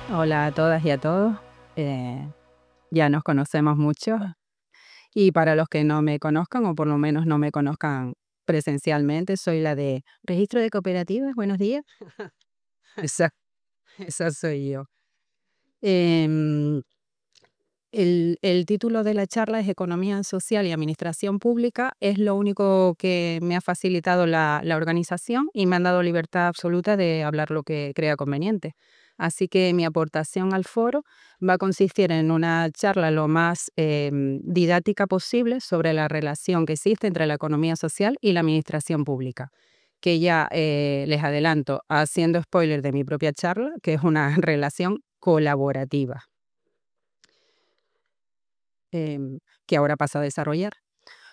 Hola a todas y a todos. Ya nos conocemos mucho y para los que no me conozcan o por lo menos no me conozcan presencialmente, soy la de Registro de Cooperativas. Buenos días. Esa, esa soy yo. Em, el título de la charla es Economía Social y Administración Pública. Es lo único que me ha facilitado la organización y me han dado libertad absoluta de hablar lo que crea conveniente. Así que mi aportación al foro va a consistir en una charla lo más didáctica posible sobre la relación que existe entre la economía social y la administración pública. Que ya les adelanto, haciendo spoiler de mi propia charla, que es una relación colaborativa que ahora pasa a desarrollar.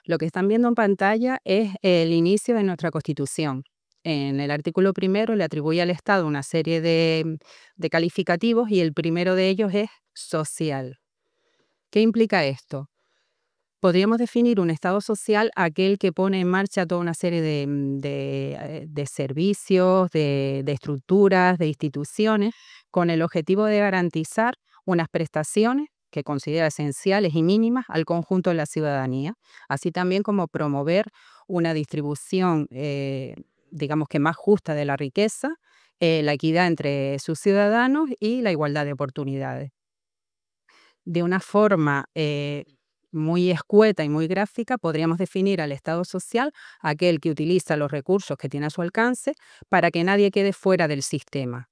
Lo que están viendo en pantalla es el inicio de nuestra Constitución. En el artículo primero le atribuye al Estado una serie de calificativos y el primero de ellos es social. ¿Qué implica esto? Podríamos definir un Estado social aquel que pone en marcha toda una serie de servicios, de estructuras, de instituciones, con el objetivo de garantizar unas prestaciones que considera esenciales y mínimas al conjunto de la ciudadanía, así también como promover una distribución, digamos que más justa de la riqueza, la equidad entre sus ciudadanos y la igualdad de oportunidades. De una forma muy escueta y muy gráfica, podríamos definir al Estado social aquel que utiliza los recursos que tiene a su alcance para que nadie quede fuera del sistema.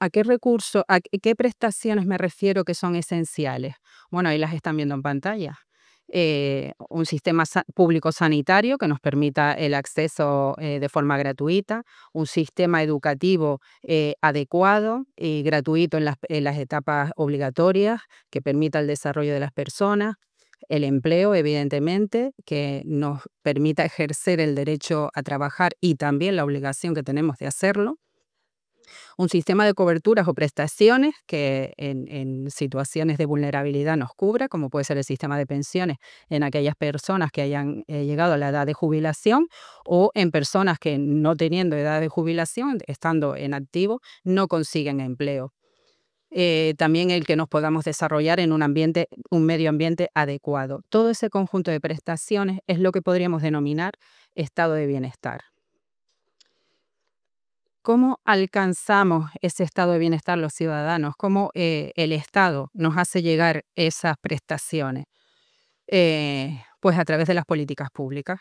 ¿A qué recursos, qué prestaciones me refiero que son esenciales? Bueno, ahí las están viendo en pantalla. Un sistema público sanitario que nos permita el acceso de forma gratuita, un sistema educativo adecuado y gratuito en las etapas obligatorias que permita el desarrollo de las personas, el empleo, evidentemente, que nos permita ejercer el derecho a trabajar y también la obligación que tenemos de hacerlo, un sistema de coberturas o prestaciones que en situaciones de vulnerabilidad nos cubra, como puede ser el sistema de pensiones en aquellas personas que hayan llegado a la edad de jubilación o en personas que no teniendo edad de jubilación, estando en activo, no consiguen empleo. También el que nos podamos desarrollar en un medio ambiente adecuado. Todo ese conjunto de prestaciones es lo que podríamos denominar estado de bienestar. ¿Cómo alcanzamos ese estado de bienestar los ciudadanos? ¿Cómo el Estado nos hace llegar esas prestaciones? Pues a través de las políticas públicas.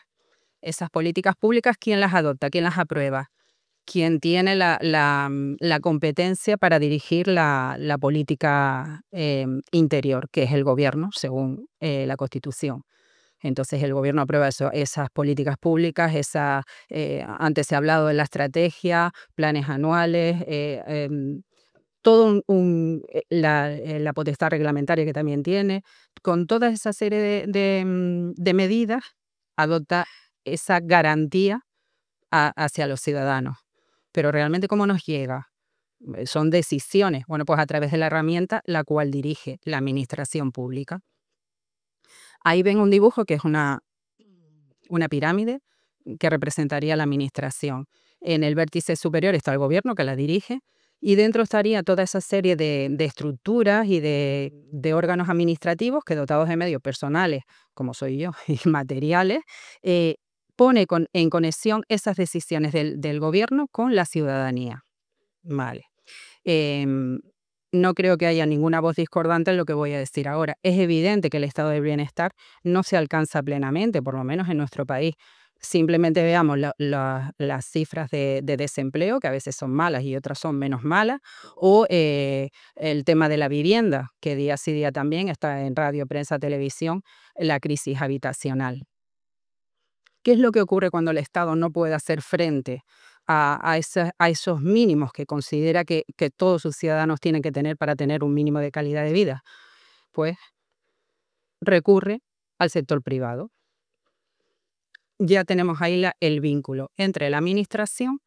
Esas políticas públicas, ¿quién las adopta? ¿Quién las aprueba? ¿Quién tiene la competencia para dirigir la política interior, que es el gobierno, según la Constitución? Entonces el gobierno aprueba esas políticas públicas, antes se ha hablado de la estrategia, planes anuales, todo la potestad reglamentaria que también tiene, con toda esa serie de medidas, adopta esa garantía hacia los ciudadanos. Pero realmente, ¿cómo nos llega? Son decisiones, bueno, pues a través de la herramienta la cual dirige la administración pública. Ahí ven un dibujo que es una pirámide que representaría la administración. En el vértice superior está el gobierno que la dirige y dentro estaría toda esa serie de estructuras y de órganos administrativos que, dotados de medios personales, como soy yo, y materiales, pone en conexión esas decisiones del gobierno con la ciudadanía. Vale. Em, no creo que haya ninguna voz discordante en lo que voy a decir ahora. Es evidente que el estado de bienestar no se alcanza plenamente, por lo menos en nuestro país. Simplemente veamos las cifras de desempleo, que a veces son malas y otras son menos malas, o el tema de la vivienda, que día sí día también está en radio, prensa, televisión, la crisis habitacional. ¿Qué es lo que ocurre cuando el Estado no puede hacer frente a esos mínimos que considera que todos sus ciudadanos tienen que tener para tener un mínimo de calidad de vida? Pues recurre al sector privado. Ya tenemos ahí el vínculo entre la administración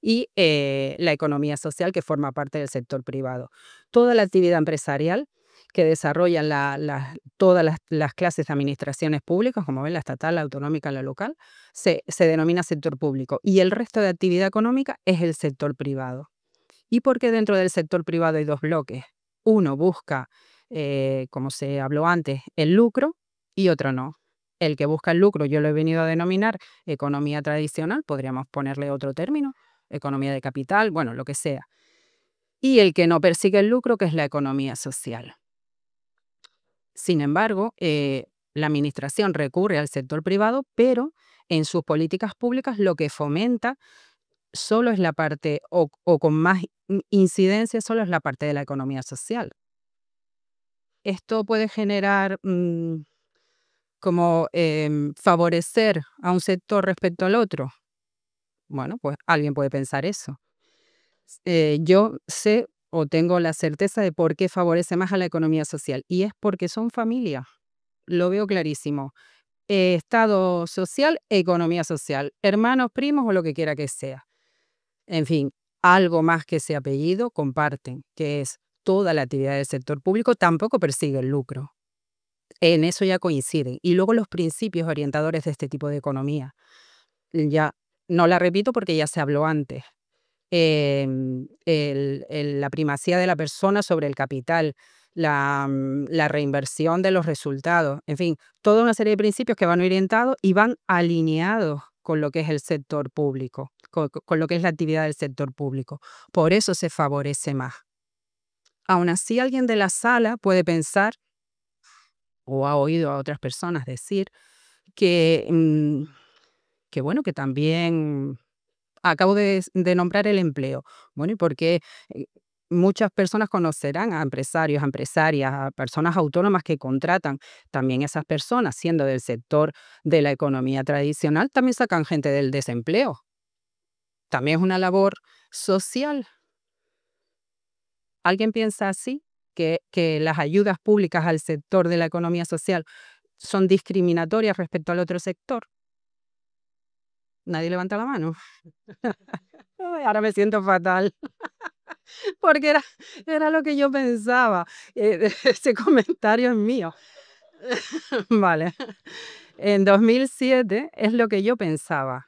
y la economía social que forma parte del sector privado. Toda la actividad empresarial que desarrollan todas las clases de administraciones públicas, como ven, la estatal, la autonómica, la local, se denomina sector público y el resto de actividad económica es el sector privado. y porque dentro del sector privado hay dos bloques. Uno busca, como se habló antes, el lucro y otro no. El que busca el lucro, yo lo he venido a denominar economía tradicional, podríamos ponerle otro término, economía de capital, bueno, lo que sea. Y el que no persigue el lucro, que es la economía social. Sin embargo, la administración recurre al sector privado, pero en sus políticas públicas lo que fomenta solo es la parte, o con más incidencia, solo es la parte de la economía social. Esto puede generar como favorecer a un sector respecto al otro. Bueno, pues alguien puede pensar eso. Yo sé o tengo la certeza de por qué favorece más a la economía social, y es porque son familias. Lo veo clarísimo. Estado social, economía social, hermanos, primos o lo que quiera que sea. En fin, algo más que ese apellido comparten, que es toda la actividad del sector público tampoco persigue el lucro. En eso ya coinciden. Y luego los principios orientadores de este tipo de economía. Ya no la repito porque ya se habló antes. La primacía de la persona sobre el capital, la reinversión de los resultados, en fin, toda una serie de principios que van orientados y van alineados con lo que es el sector público, con lo que es la actividad del sector público. Por eso se favorece más. Aún así, alguien de la sala puede pensar, o ha oído a otras personas decir, que, que bueno, que también acabo de nombrar el empleo. Bueno, ¿y por qué? Eh, Muchas personas conocerán a empresarios, a empresarias, a personas autónomas que contratan. También esas personas, siendo del sector de la economía tradicional, también sacan gente del desempleo. También es una labor social. ¿Alguien piensa así? Que las ayudas públicas al sector de la economía social son discriminatorias respecto al otro sector. Nadie levanta la mano. Ay, ahora me siento fatal. Porque era lo que yo pensaba. Ese comentario es mío. Vale. En 2007 es lo que yo pensaba.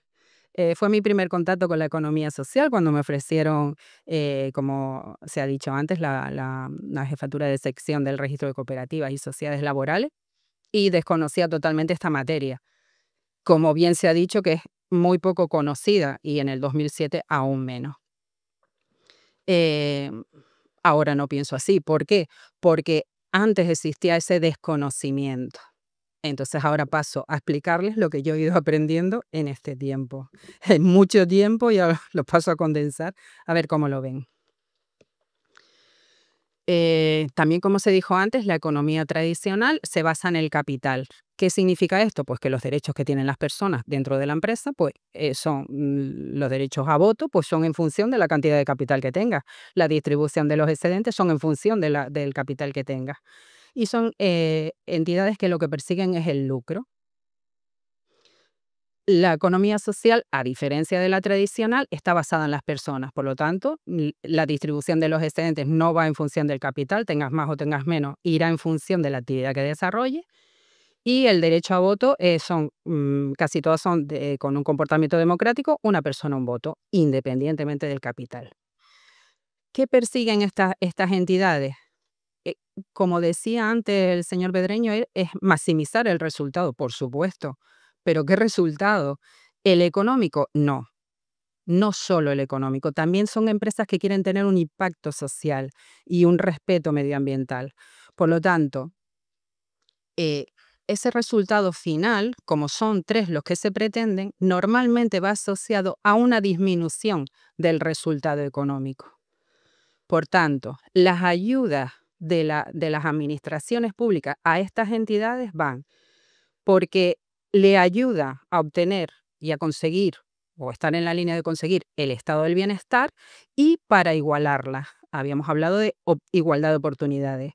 Fue mi primer contacto con la economía social cuando me ofrecieron, como se ha dicho antes, la jefatura de sección del registro de cooperativas y sociedades laborales, y desconocía totalmente esta materia. Como bien se ha dicho, que es muy poco conocida y en el 2007 aún menos. Eh, Ahora no pienso así. ¿Por qué? Porque antes existía ese desconocimiento. Entonces ahora paso a explicarles lo que yo he ido aprendiendo en este tiempo. En mucho tiempo y ahora lo paso a condensar a ver cómo lo ven. También, como se dijo antes, la economía tradicional se basa en el capital. ¿Qué significa esto? Pues que los derechos que tienen las personas dentro de la empresa, pues son los derechos a voto, pues son en función de la cantidad de capital que tengas. La distribución de los excedentes son en función del capital que tengas. Y son entidades que lo que persiguen es el lucro. La economía social, a diferencia de la tradicional, está basada en las personas. Por lo tanto, la distribución de los excedentes no va en función del capital, tengas más o tengas menos, irá en función de la actividad que desarrolle. Y el derecho a voto casi todos son con un comportamiento democrático, una persona, un voto, independientemente del capital. ¿Qué persiguen estas entidades? Eh, Como decía antes el señor Bedreño, es maximizar el resultado, por supuesto. Pero ¿qué resultado? ¿El económico? No, no solo el económico. También son empresas que quieren tener un impacto social y un respeto medioambiental. Por lo tanto, eh, ese resultado final, como son tres los que se pretenden, normalmente va asociado a una disminución del resultado económico. Por tanto, las ayudas de las administraciones públicas a estas entidades van porque le ayuda a obtener y a conseguir o estar en la línea de conseguir el estado del bienestar y para igualarla. Habíamos hablado de igualdad de oportunidades.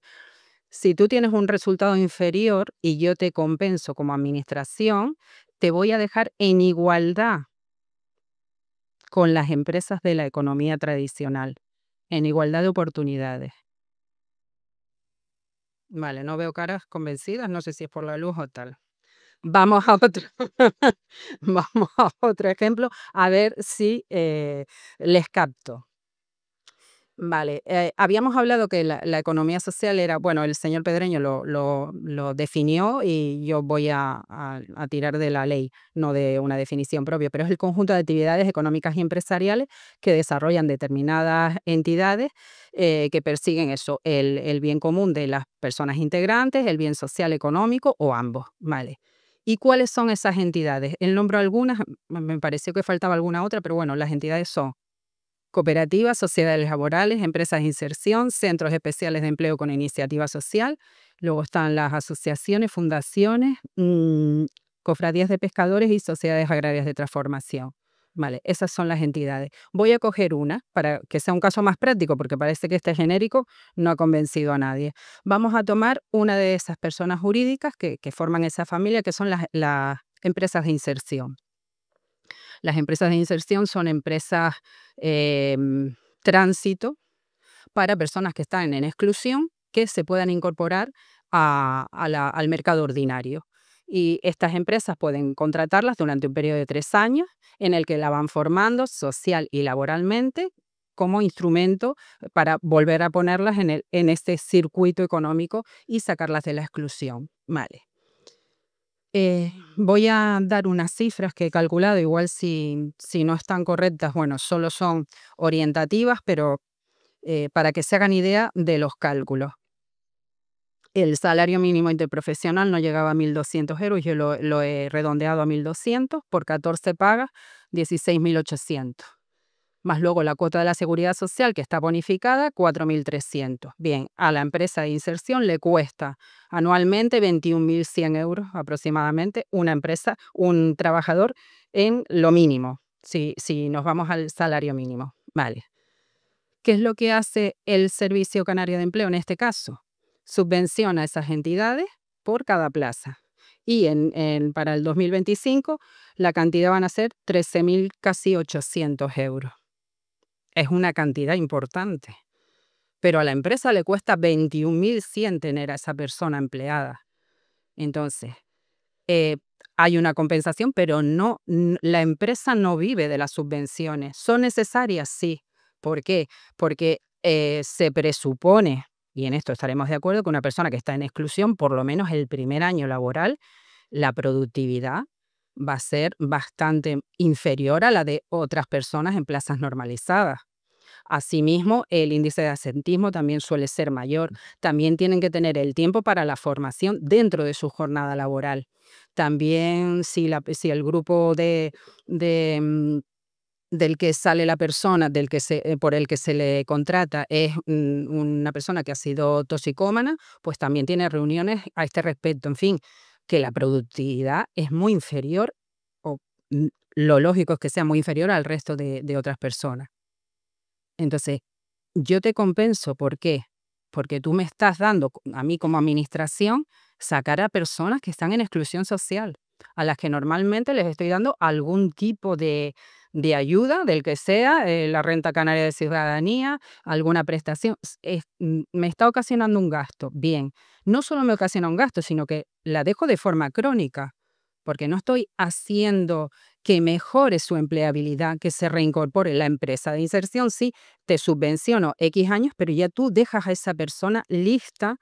Si tú tienes un resultado inferior y yo te compenso como administración, te voy a dejar en igualdad con las empresas de la economía tradicional, en igualdad de oportunidades. Vale, no veo caras convencidas, no sé si es por la luz o tal. Vamos a otro, vamos a otro ejemplo, a ver si les capto. Vale, habíamos hablado que la economía social era, bueno, el señor Pedreño lo definió y yo voy a tirar de la ley, no de una definición propia, pero es el conjunto de actividades económicas y empresariales que desarrollan determinadas entidades que persiguen eso, el bien común de las personas integrantes, el bien social, económico o ambos, ¿vale? ¿Y cuáles son esas entidades? El nombro algunas, me pareció que faltaba alguna otra, pero bueno, las entidades son cooperativas, sociedades laborales, empresas de inserción, centros especiales de empleo con iniciativa social. Luego están las asociaciones, fundaciones, cofradías de pescadores y sociedades agrarias de transformación. Vale, esas son las entidades. Voy a coger una para que sea un caso más práctico, porque parece que este genérico no ha convencido a nadie. Vamos a tomar una de esas personas jurídicas que forman esa familia, que son las empresas de inserción. Las empresas de inserción son empresas tránsito para personas que están en exclusión que se puedan incorporar al mercado ordinario. Y estas empresas pueden contratarlas durante un periodo de 3 años en el que la van formando social y laboralmente como instrumento para volver a ponerlas en este circuito económico y sacarlas de la exclusión. Vale. Voy a dar unas cifras que he calculado, igual si no están correctas, bueno, solo son orientativas, pero para que se hagan idea de los cálculos. El salario mínimo interprofesional no llegaba a 1.200 euros, yo lo he redondeado a 1.200, por 14 pagas, 16.800. Más luego la cuota de la seguridad social, que está bonificada, 4.300. Bien, a la empresa de inserción le cuesta anualmente 21.100 euros aproximadamente un trabajador en lo mínimo, si nos vamos al salario mínimo. Vale. ¿Qué es lo que hace el Servicio Canario de Empleo en este caso? Subvenciona a esas entidades por cada plaza. Y para el 2025 la cantidad van a ser 13.000 casi 800 euros. Es una cantidad importante, pero a la empresa le cuesta 21.100 tener a esa persona empleada. Entonces, hay una compensación, pero la empresa no vive de las subvenciones. ¿Son necesarias? Sí. ¿Por qué? Porque se presupone, y en esto estaremos de acuerdo, que una persona que está en exclusión, por lo menos el primer año laboral, la productividad va a ser bastante inferior a la de otras personas en plazas normalizadas. Asimismo, el índice de absentismo también suele ser mayor. También tienen que tener el tiempo para la formación dentro de su jornada laboral. También si el grupo de, mm, del que sale la persona, por el que se le contrata, es una persona que ha sido toxicómana, pues también tiene reuniones a este respecto. En fin, que la productividad es muy inferior, o mm, lo lógico es que sea muy inferior al resto de otras personas. Entonces, yo te compenso, ¿por qué? Porque tú me estás dando, a mí como administración, sacar a personas que están en exclusión social, a las que normalmente les estoy dando algún tipo de ayuda, del que sea, la renta canaria de ciudadanía, alguna prestación. Me está ocasionando un gasto. Bien, no solo me ocasiona un gasto, sino que la dejo de forma crónica, porque no estoy haciendo que mejore su empleabilidad, que se reincorpore. La empresa de inserción sí te subvenciono X años, pero ya tú dejas a esa persona lista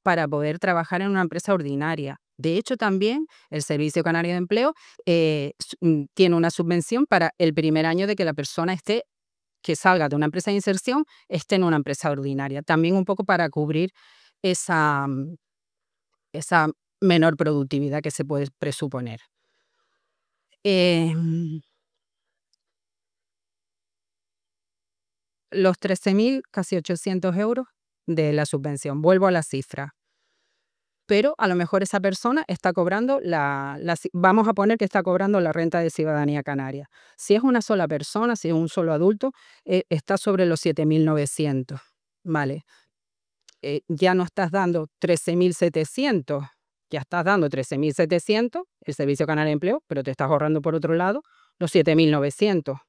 para poder trabajar en una empresa ordinaria. De hecho, también el Servicio Canario de Empleo tiene una subvención para el primer año de que la persona que salga de una empresa de inserción, esté en una empresa ordinaria. También un poco para cubrir esa menor productividad que se puede presuponer. Em, los 13.000 casi 800 euros de la subvención. Vuelvo a la cifra. Pero a lo mejor esa persona está cobrando vamos a poner que está cobrando la renta de ciudadanía canaria. Si es una sola persona, si es un solo adulto, está sobre los 7.900. Vale. Ya no estás dando 13.700, ya estás dando 13.700, el Servicio Canario de Empleo, pero te estás ahorrando por otro lado los 7.900.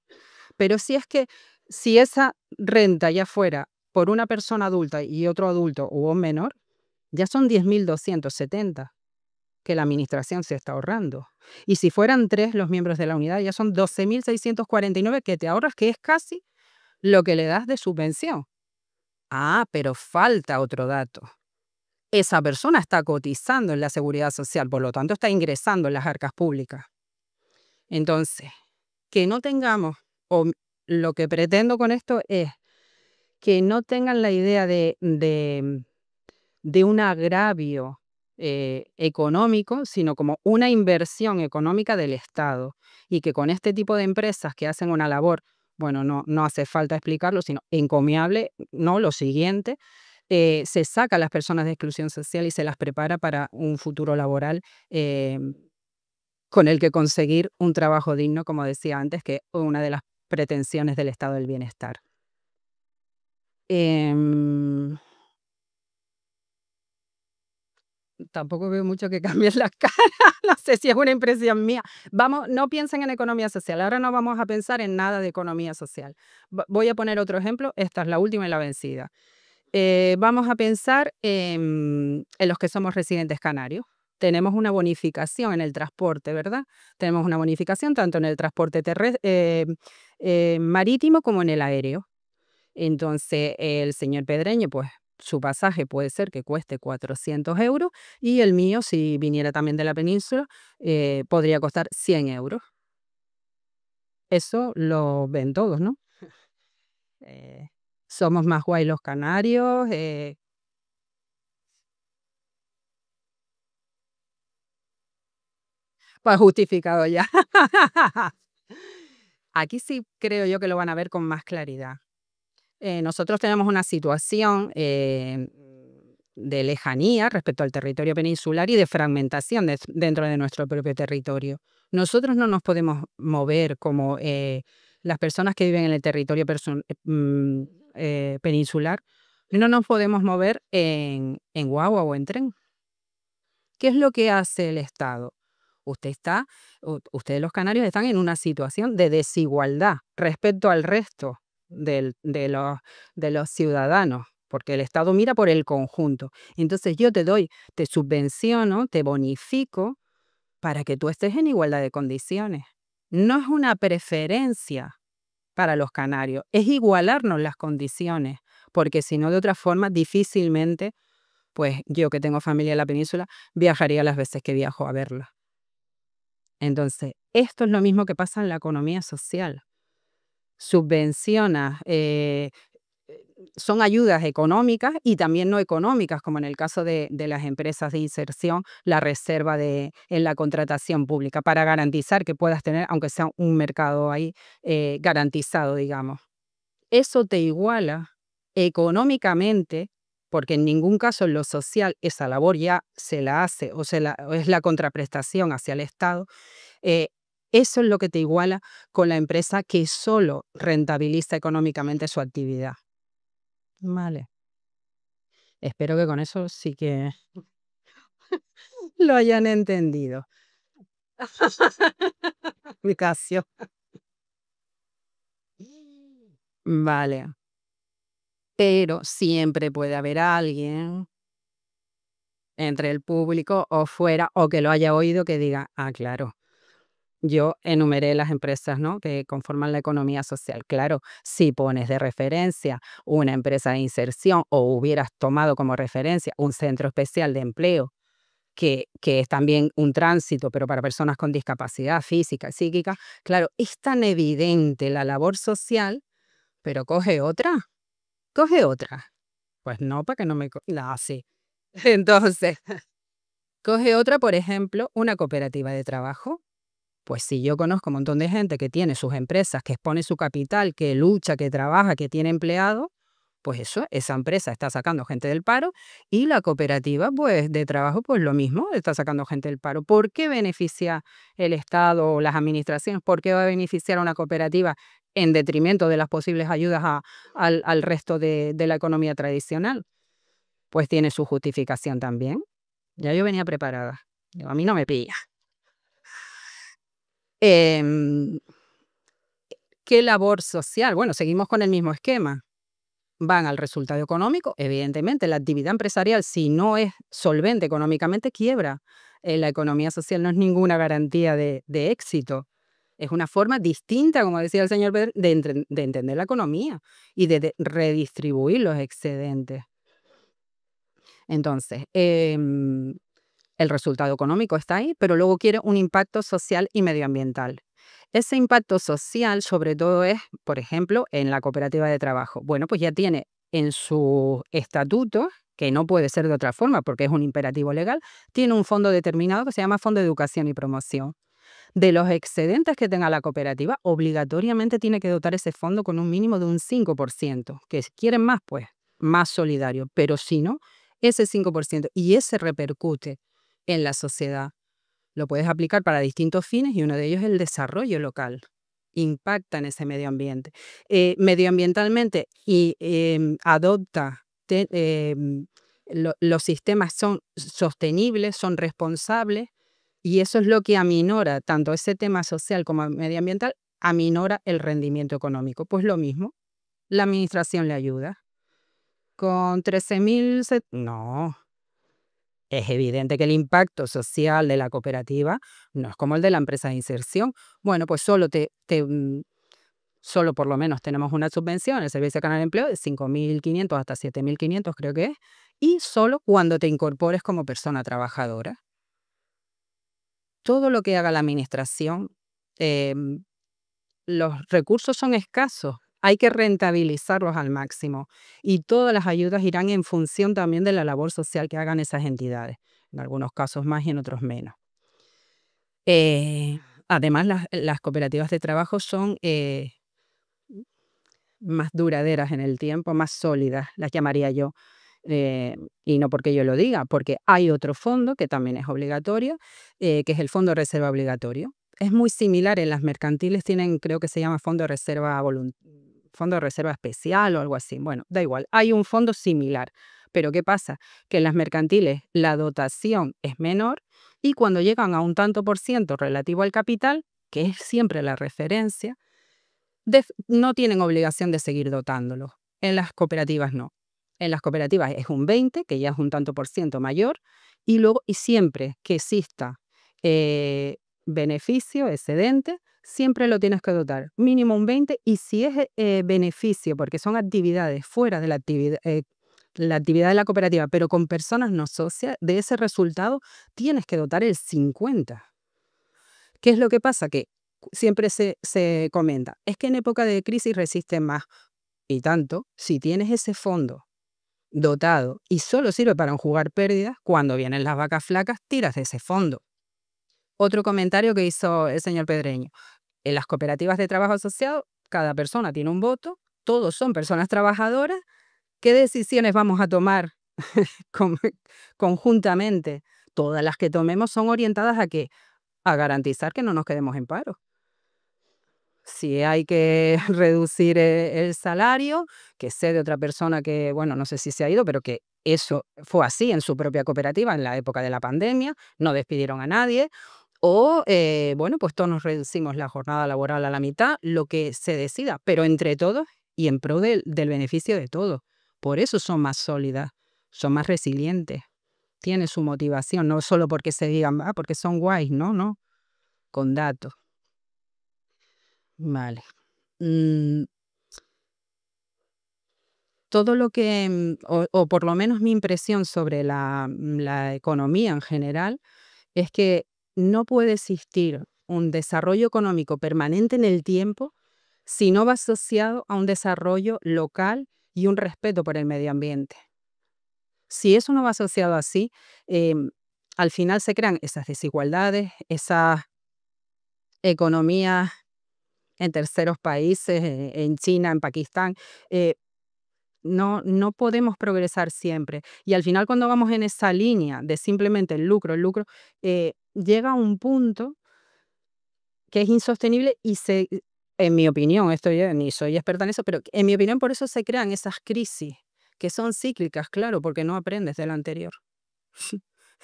Pero si esa renta ya fuera por una persona adulta y otro adulto o un menor, ya son 10.270 que la administración se está ahorrando. Y si fueran 3 los miembros de la unidad, ya son 12.649 que te ahorras, que es casi lo que le das de subvención. Pero falta otro dato. Esa persona está cotizando en la seguridad social, por lo tanto está ingresando en las arcas públicas. Entonces, que no tengamos, lo que pretendo con esto es que no tengan la idea de un agravio económico, sino como una inversión económica del Estado. Y que con este tipo de empresas que hacen una labor, bueno, no hace falta explicarlo, sino encomiable, ¿no? Lo siguiente, se saca a las personas de exclusión social y se las prepara para un futuro laboral con el que conseguir un trabajo digno, como decía antes, que es una de las pretensiones del estado del bienestar. Em, Tampoco veo mucho que cambien las caras, no sé si es una impresión mía. Vamos, no piensen en economía social, ahora no vamos a pensar en nada de economía social. Voy a poner otro ejemplo, esta es la última y la vencida. Vamos a pensar en los que somos residentes canarios. Tenemos una bonificación en el transporte, ¿verdad? Tenemos una bonificación tanto en el transporte marítimo como en el aéreo. Entonces, el señor Pedreño, pues su pasaje puede ser que cueste 400 euros y el mío, si viniera también de la península, podría costar 100 euros. Eso lo ven todos, ¿no? Eh, Somos más guay los canarios. Pues justificado ya. Aquí sí creo yo que lo van a ver con más claridad. Nosotros tenemos una situación de lejanía respecto al territorio peninsular y de fragmentación dentro de nuestro propio territorio. Nosotros no nos podemos mover como las personas que viven en el territorio peninsular, no nos podemos mover en guagua o en tren. ¿Qué es lo que hace el Estado? Ustedes los canarios están en una situación de desigualdad respecto al resto de los ciudadanos, porque el Estado mira por el conjunto. Entonces yo te subvenciono, te bonifico para que tú estés en igualdad de condiciones. No es una preferencia para los canarios, es igualarnos las condiciones, porque si no, de otra forma, difícilmente, pues yo que tengo familia en la península, viajaría las veces que viajo a verla. Entonces, esto es lo mismo que pasa en la economía social. Subvencionas, son ayudas económicas y también no económicas, como en el caso de las empresas de inserción, la reserva en la contratación pública, para garantizar que puedas tener, aunque sea un mercado ahí garantizado, digamos. Eso te iguala económicamente, porque en ningún caso en lo social esa labor ya se la hace o es la contraprestación hacia el Estado. eh, Eso es lo que te iguala con la empresa que solo rentabiliza económicamente su actividad. Vale. Espero que con eso sí que lo hayan entendido. Explicación. Vale. Pero siempre puede haber alguien entre el público o fuera, o que lo haya oído, que diga, claro, yo enumeré las empresas, ¿no?, que conforman la economía social. Claro, si pones de referencia una empresa de inserción o hubieras tomado como referencia un centro especial de empleo, que es también un tránsito, pero para personas con discapacidad física y psíquica, claro, es tan evidente la labor social, pero coge otra, coge otra. Pues no, para que no me... No, sí. Entonces, coge otra, por ejemplo, una cooperativa de trabajo. Pues si yo conozco un montón de gente que tiene sus empresas, que expone su capital, que lucha, que trabaja, que tiene empleados, pues eso, esa empresa está sacando gente del paro y la cooperativa, pues, de trabajo, pues lo mismo, está sacando gente del paro. ¿Por qué beneficia el Estado o las administraciones? ¿Por qué va a beneficiar a una cooperativa en detrimento de las posibles ayudas al resto de la economía tradicional? Pues tiene su justificación también. Ya yo venía preparada. Digo, a mí no me pilla. Em, ¿Qué labor social? Bueno, seguimos con el mismo esquema. Van al resultado económico, evidentemente la actividad empresarial, si no es solvente económicamente, quiebra. La economía social no es ninguna garantía de éxito. Es una forma distinta, como decía el señor Pedro, de entender la economía y de redistribuir los excedentes. Entonces, el resultado económico está ahí, pero luego quiere un impacto social y medioambiental. Ese impacto social, sobre todo, es, por ejemplo, en la cooperativa de trabajo. Bueno, pues ya tiene en su estatuto, que no puede ser de otra forma porque es un imperativo legal, tiene un fondo determinado que se llama Fondo de Educación y Promoción. De los excedentes que tenga la cooperativa, obligatoriamente tiene que dotar ese fondo con un mínimo de un 5%, que si quieren más, pues más solidario, pero si no, ese 5%, y ese repercute en la sociedad. Lo puedes aplicar para distintos fines y uno de ellos es el desarrollo local. Impacta en ese medio ambiente. Medioambientalmente y adopta, los sistemas son sostenibles, son responsables, y eso es lo que aminora tanto ese tema social como medioambiental, aminora el rendimiento económico. Pues lo mismo, la administración le ayuda. Con 13.000, no, es evidente que el impacto social de la cooperativa no es como el de la empresa de inserción. Bueno, pues solo por lo menos tenemos una subvención, el Servicio Canario de Empleo, de 5.500 hasta 7.500 creo que es, y solo cuando te incorpores como persona trabajadora. Todo lo que haga la administración, em, los recursos son escasos, hay que rentabilizarlos al máximo y todas las ayudas irán en función también de la labor social que hagan esas entidades, en algunos casos más y en otros menos. Además, las cooperativas de trabajo son más duraderas en el tiempo, más sólidas, las llamaría yo. Y no porque yo lo diga, porque hay otro fondo que también es obligatorio, que es el Fondo de Reserva Obligatorio. Es muy similar, en las mercantiles tienen, creo que se llama Fondo de Reserva Especial o algo así. Bueno, da igual, hay un fondo similar. Pero ¿qué pasa? Que en las mercantiles la dotación es menor y cuando llegan a un tanto por ciento relativo al capital, que es siempre la referencia, no tienen obligación de seguir dotándolo. En las cooperativas no. En las cooperativas es un 20, que ya es un tanto por ciento mayor, y siempre que exista eh, beneficio, excedente, siempre lo tienes que dotar, mínimo un 20, y si es beneficio, porque son actividades fuera de la actividad de la cooperativa, pero con personas no socias, de ese resultado tienes que dotar el 50. ¿Qué es lo que pasa? Que siempre se comenta, es que en época de crisis resisten más. Y tanto, si tienes ese fondo dotado y solo sirve para enjugar pérdidas, cuando vienen las vacas flacas, tiras de ese fondo. Otro comentario que hizo el señor Pedreño. En las cooperativas de trabajo asociado, cada persona tiene un voto, todos son personas trabajadoras. ¿Qué decisiones vamos a tomar con- conjuntamente? Todas las que tomemos son orientadas ¿a qué? A garantizar que no nos quedemos en paro. Si hay que reducir el salario, que sé de otra persona que, bueno, no sé si se ha ido, pero que eso fue así en su propia cooperativa en la época de la pandemia, no despidieron a nadie, o, bueno, pues todos nos reducimos la jornada laboral a la mitad, lo que se decida, pero entre todos y en pro del beneficio de todos. Por eso son más sólidas, son más resilientes, tienen su motivación, no solo porque se digan, porque son guays, no, no, con datos. Vale. Mm, Todo lo que, o por lo menos mi impresión sobre la economía en general, es que no puede existir un desarrollo económico permanente en el tiempo si no va asociado a un desarrollo local y un respeto por el medio ambiente. Si eso no va asociado así, al final se crean esas desigualdades, esas economías en terceros países, en China, en Pakistán. eh, No podemos progresar siempre. Y al final, cuando vamos en esa línea de simplemente el lucro, llega un punto que es insostenible y en mi opinión, esto yo ni soy experta en eso, pero en mi opinión por eso se crean esas crisis, que son cíclicas, claro, porque no aprendes de la anterior.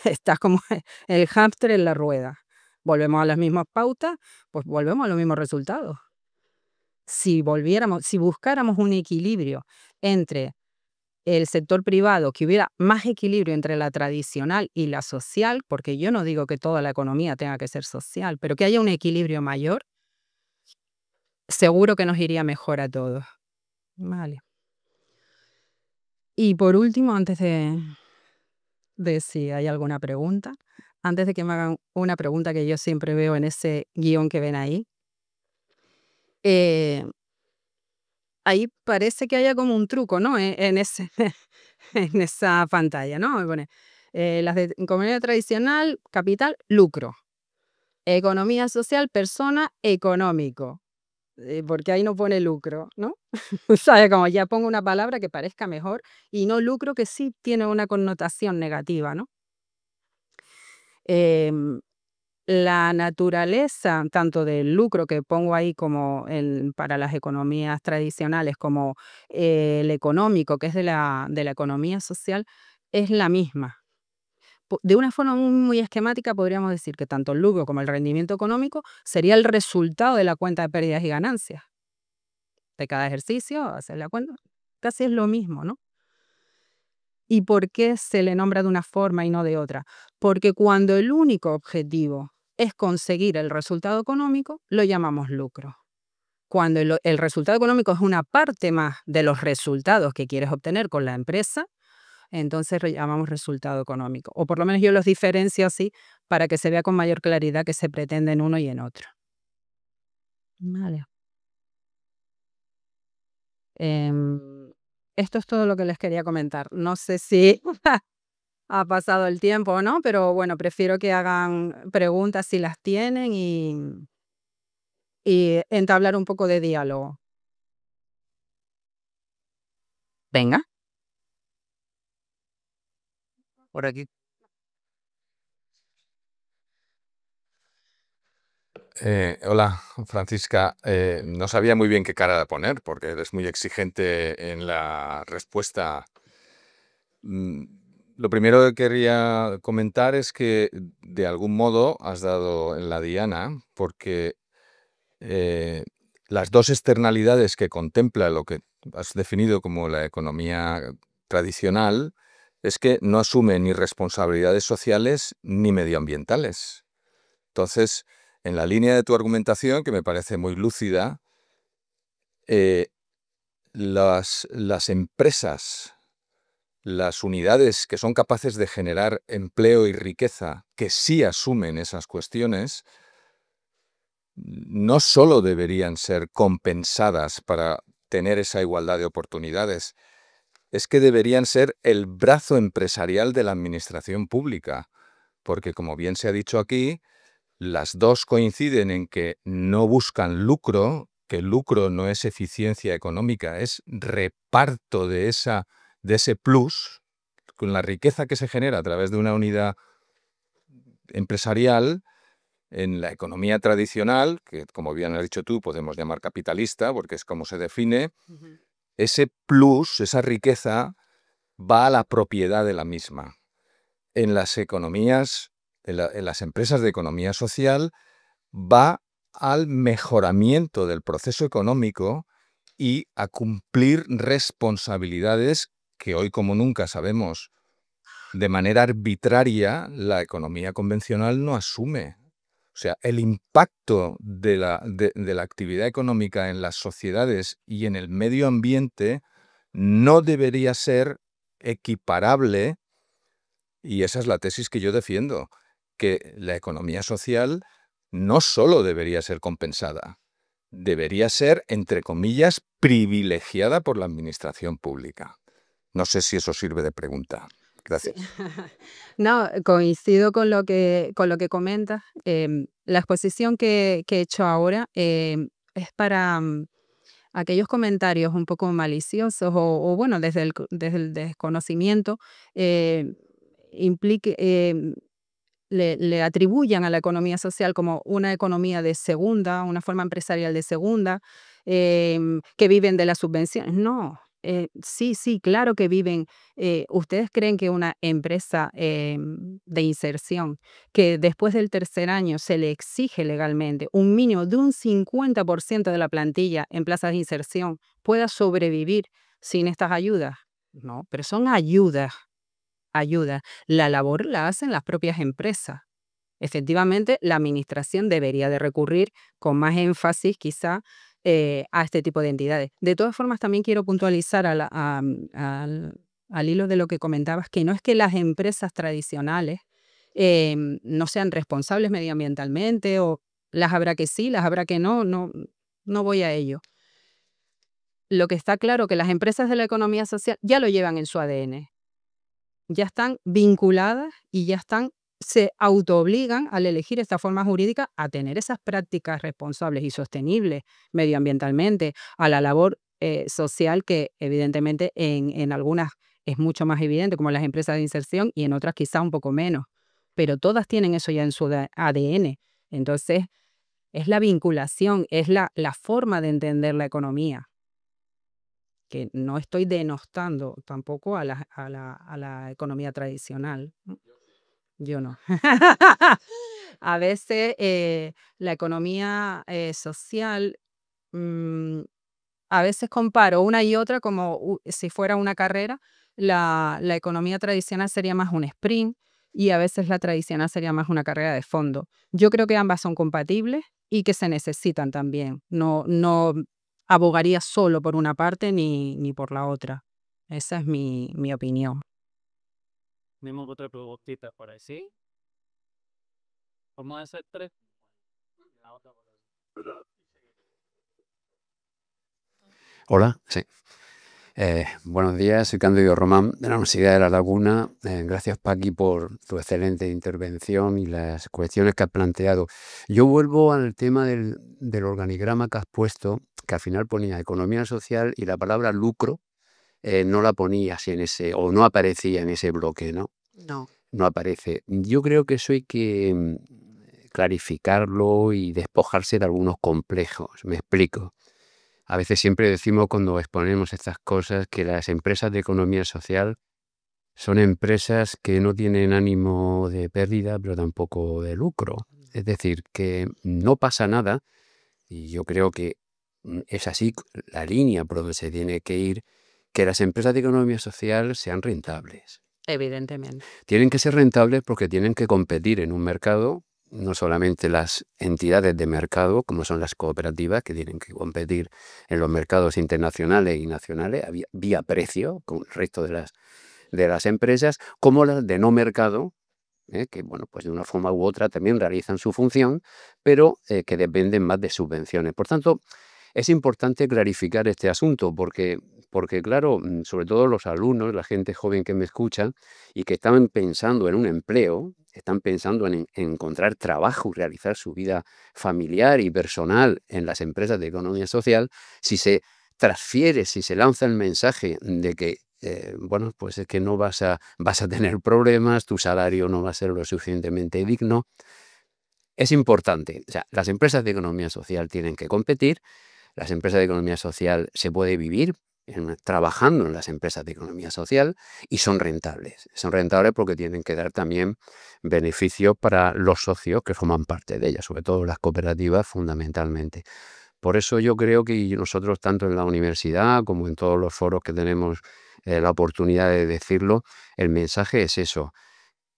Estás como el hámster en la rueda. Volvemos a las mismas pautas, pues volvemos a los mismos resultados. Si buscáramos un equilibrio entre el sector privado, que hubiera más equilibrio entre la tradicional y la social, porque yo no digo que toda la economía tenga que ser social, pero que haya un equilibrio mayor, seguro que nos iría mejor a todos. Vale. Y por último, antes de si hay alguna pregunta, antes de que me hagan una pregunta que yo siempre veo en ese guión que ven ahí, eh, ahí parece que haya como un truco, ¿no? En ese, en esa pantalla, ¿no? Me pone, las de economía tradicional, capital, lucro. Economía social, persona, económico. Porque ahí no pone lucro, ¿no? O sea, como ya pongo una palabra que parezca mejor y no lucro, que sí tiene una connotación negativa, ¿no? Em, la naturaleza, tanto del lucro que pongo ahí como para las economías tradicionales, como el económico, que es de la economía social, es la misma. De una forma muy, muy esquemática, podríamos decir que tanto el lucro como el rendimiento económico sería el resultado de la cuenta de pérdidas y ganancias de cada ejercicio, hacer la cuenta, casi es lo mismo, ¿no? ¿Y por qué se le nombra de una forma y no de otra? Porque cuando el único objetivo es conseguir el resultado económico, lo llamamos lucro. Cuando el resultado económico es una parte más de los resultados que quieres obtener con la empresa, entonces lo llamamos resultado económico. O por lo menos yo los diferencio así para que se vea con mayor claridad qué se pretende en uno y en otro. Vale. Esto es todo lo que les quería comentar. No sé si ha pasado el tiempo o no, pero bueno, prefiero que hagan preguntas si las tienen y entablar un poco de diálogo. Venga. Por aquí. Hola, Francisca. No sabía muy bien qué cara poner porque eres muy exigente en la respuesta. Mm, Lo primero que quería comentar es que de algún modo has dado en la diana porque eh, las dos externalidades que contempla lo que has definido como la economía tradicional es que no asume ni responsabilidades sociales ni medioambientales. Entonces, en la línea de tu argumentación, que me parece muy lúcida, eh, las empresas, las unidades que son capaces de generar empleo y riqueza, que sí asumen esas cuestiones, no solo deberían ser compensadas para tener esa igualdad de oportunidades, es que deberían ser el brazo empresarial de la administración pública, porque como bien se ha dicho aquí, las dos coinciden en que no buscan lucro, que el lucro no es eficiencia económica, es reparto de ese plus, con la riqueza que se genera a través de una unidad empresarial. En la economía tradicional, que como bien has dicho tú, podemos llamar capitalista, porque es como se define, Ujú. ese plus, esa riqueza, va a la propiedad de la misma. En las economías, en las empresas de economía social, va al mejoramiento del proceso económico y a cumplir responsabilidades que hoy como nunca sabemos de manera arbitraria la economía convencional no asume. O sea, el impacto de la actividad económica en las sociedades y en el medio ambiente no debería ser equiparable, y esa es la tesis que yo defiendo, que la economía social no solo debería ser compensada, debería ser, entre comillas, privilegiada por la administración pública. No sé si eso sirve de pregunta. Sí. Gracias. No, coincido con lo que comentas. La exposición que he hecho ahora es para aquellos comentarios un poco maliciosos o bueno, desde el desconocimiento, eh, implique, le atribuyan a la economía social como una economía de segunda, una forma empresarial de segunda, que viven de las subvenciones. No, sí, sí, claro que viven. ¿Ustedes creen que una empresa de inserción que después del tercer año se le exige legalmente un mínimo de un 50% de la plantilla en plazas de inserción pueda sobrevivir sin estas ayudas? No, pero son ayudas, ayudas. La labor la hacen las propias empresas. Efectivamente, la administración debería de recurrir con más énfasis, quizá, a este tipo de entidades. De todas formas, también quiero puntualizar al hilo de lo que comentabas, que no es que las empresas tradicionales no sean responsables medioambientalmente, o las habrá que sí, las habrá que no, no voy a ello. Lo que está claro que las empresas de la economía social ya lo llevan en su ADN, ya están vinculadas y se autoobligan al elegir esta forma jurídica a tener esas prácticas responsables y sostenibles medioambientalmente, a la labor social que evidentemente en algunas es mucho más evidente, como las empresas de inserción, y en otras quizá un poco menos, pero todas tienen eso ya en su ADN. Entonces, es la vinculación, es la forma de entender la economía, que no estoy denostando tampoco a la economía tradicional. Yo no. A veces la economía social, mm, a veces comparo una y otra como si fuera una carrera. La economía tradicional sería más un sprint y a veces la tradicional sería más una carrera de fondo. Yo creo que ambas son compatibles y que se necesitan también. No abogaría solo por una parte ni por la otra. Esa es mi opinión. Tenemos otra preguntita por ahí, ¿sí? Vamos a hacer 3. Hola, sí. Buenos días, soy Cándido Román de la Universidad de La Laguna. Gracias, Paqui, por tu excelente intervención y las cuestiones que has planteado. Yo vuelvo al tema del organigrama que has puesto, que al final ponía economía social y la palabra lucro no la ponías en ese, o no aparecía en ese bloque, ¿no? No. No aparece. Yo creo que eso hay que clarificarlo y despojarse de algunos complejos. Me explico. A veces siempre decimos cuando exponemos estas cosas que las empresas de economía social son empresas que no tienen ánimo de pérdida, pero tampoco de lucro. Es decir, que no pasa nada, y yo creo que es así la línea por donde se tiene que ir, que las empresas de economía social sean rentables. Evidentemente. Tienen que ser rentables porque tienen que competir en un mercado, no solamente las entidades de mercado, como son las cooperativas, que tienen que competir en los mercados internacionales y nacionales vía precio con el resto de las empresas, como las de no mercado, que bueno, pues de una forma u otra también realizan su función, pero que dependen más de subvenciones. Por tanto, es importante clarificar este asunto porque claro, sobre todo los alumnos, la gente joven que me escucha y que están pensando en un empleo, están pensando en encontrar trabajo y realizar su vida familiar y personal en las empresas de economía social, si se transfiere, si se lanza el mensaje de que bueno, pues es que no vas a tener problemas, tu salario no va a ser lo suficientemente digno. Es importante, o sea, las empresas de economía social tienen que competir. Las empresas de economía social se puede vivir trabajando en las empresas de economía social y son rentables. Son rentables porque tienen que dar también beneficios para los socios que forman parte de ellas, sobre todo las cooperativas fundamentalmente. Por eso yo creo que nosotros, tanto en la universidad como en todos los foros que tenemos la oportunidad de decirlo, el mensaje es eso.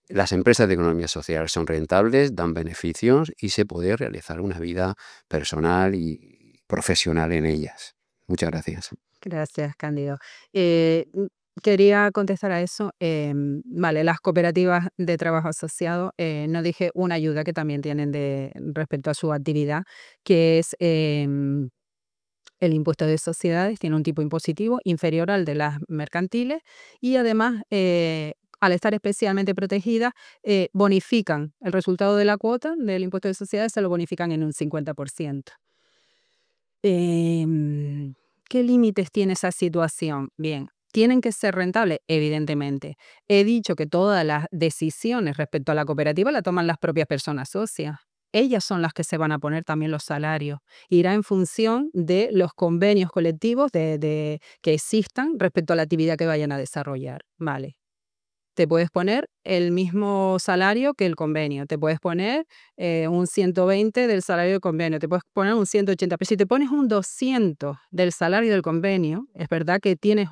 Las empresas de economía social son rentables, dan beneficios y se puede realizar una vida personal y profesional en ellas. Muchas gracias. Gracias, Cándido. Quería contestar a eso. Vale, las cooperativas de trabajo asociado, no dije una ayuda que también tienen respecto a su actividad, que es el impuesto de sociedades. Tiene un tipo impositivo inferior al de las mercantiles y además, al estar especialmente protegidas, bonifican el resultado de la cuota del impuesto de sociedades, se lo bonifican en un 50%. ¿Qué límites tiene esa situación? Bien, ¿tienen que ser rentables? Evidentemente. He dicho que todas las decisiones respecto a la cooperativa la toman las propias personas socias. Ellas son las que se van a poner también los salarios. Irá en función de los convenios colectivos que existan respecto a la actividad que vayan a desarrollar. Vale. Te puedes poner el mismo salario que el convenio, te puedes poner un 120 del salario del convenio, te puedes poner un 180, pero si te pones un 200 del salario del convenio, es verdad que tienes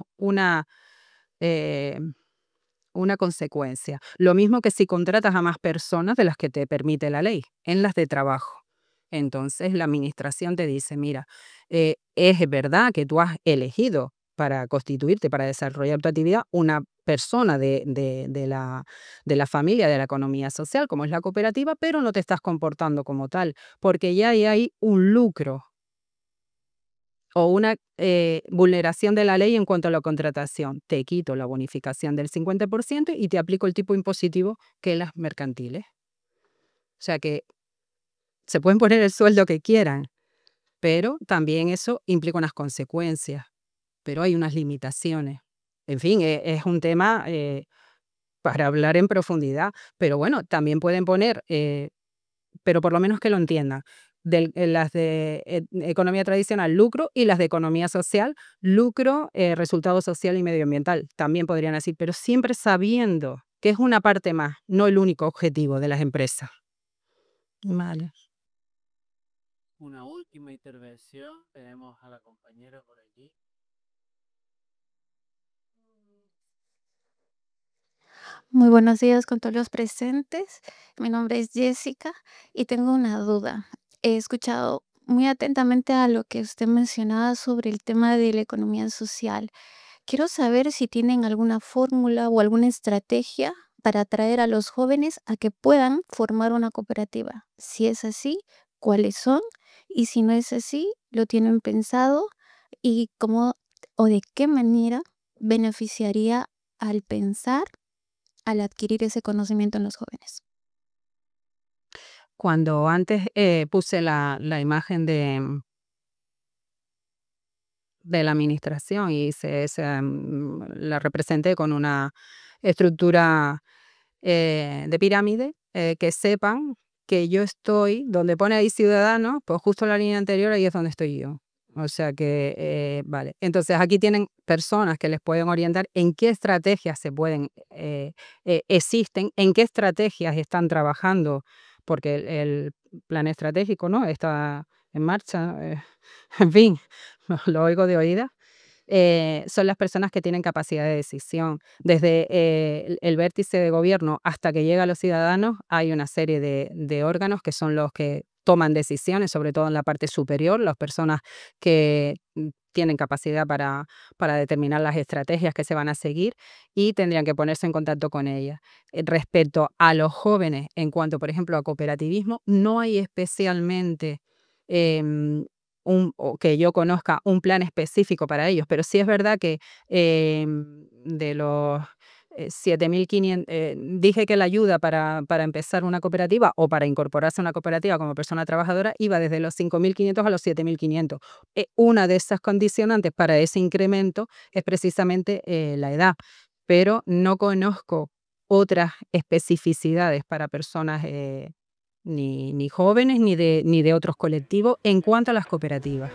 eh, una consecuencia. Lo mismo que si contratas a más personas de las que te permite la ley, en las de trabajo. Entonces la administración te dice, mira, es verdad que tú has elegido para constituirte, para desarrollar tu actividad, una persona de la familia, de la economía social, como es la cooperativa, pero no te estás comportando como tal, porque ya hay un lucro o una vulneración de la ley en cuanto a la contratación. Te quito la bonificación del 50% y te aplico el tipo impositivo que es las mercantiles. O sea que se pueden poner el sueldo que quieran, pero también eso implica unas consecuencias, pero hay unas limitaciones. En fin, es un tema para hablar en profundidad, pero bueno, también pueden poner, pero por lo menos que lo entiendan, las de economía tradicional, lucro, y las de economía social, lucro, resultado social y medioambiental. También podrían decir, pero siempre sabiendo que es una parte más, no el único objetivo de las empresas. Vale. Una última intervención. Tenemos a la compañera por allí. Muy buenos días con todos los presentes. Mi nombre es Jessica y tengo una duda. He escuchado muy atentamente a lo que usted mencionaba sobre el tema de la economía social. Quiero saber si tienen alguna fórmula o alguna estrategia para atraer a los jóvenes a que puedan formar una cooperativa. Si es así, ¿cuáles son? Y si no es así, ¿lo tienen pensado? ¿Y cómo o de qué manera beneficiaría al pensar, al adquirir ese conocimiento en los jóvenes? Cuando antes puse la imagen de la administración y la representé con una estructura de pirámide, que sepan que yo estoy, donde pone ahí ciudadanos, pues justo en la línea anterior, ahí es donde estoy yo. O sea que, vale. Entonces aquí tienen personas que les pueden orientar en qué estrategias existen, en qué estrategias están trabajando, porque el plan estratégico, ¿no?, está en marcha. En fin, lo oigo de oídas. Son las personas que tienen capacidad de decisión. Desde el vértice de gobierno hasta que llega a los ciudadanos, hay una serie de órganos que son los que toman decisiones, sobre todo en la parte superior, las personas que tienen capacidad para determinar las estrategias que se van a seguir, y tendrían que ponerse en contacto con ellas. Respecto a los jóvenes, en cuanto, por ejemplo, a cooperativismo, no hay especialmente em, o que yo conozca un plan específico para ellos, pero sí es verdad que de los 7.500, dije que la ayuda para empezar una cooperativa o para incorporarse a una cooperativa como persona trabajadora iba desde los 5.500 a los 7.500. Una de esas condicionantes para ese incremento es precisamente la edad, pero no conozco otras especificidades para personas ni jóvenes ni de otros colectivos en cuanto a las cooperativas.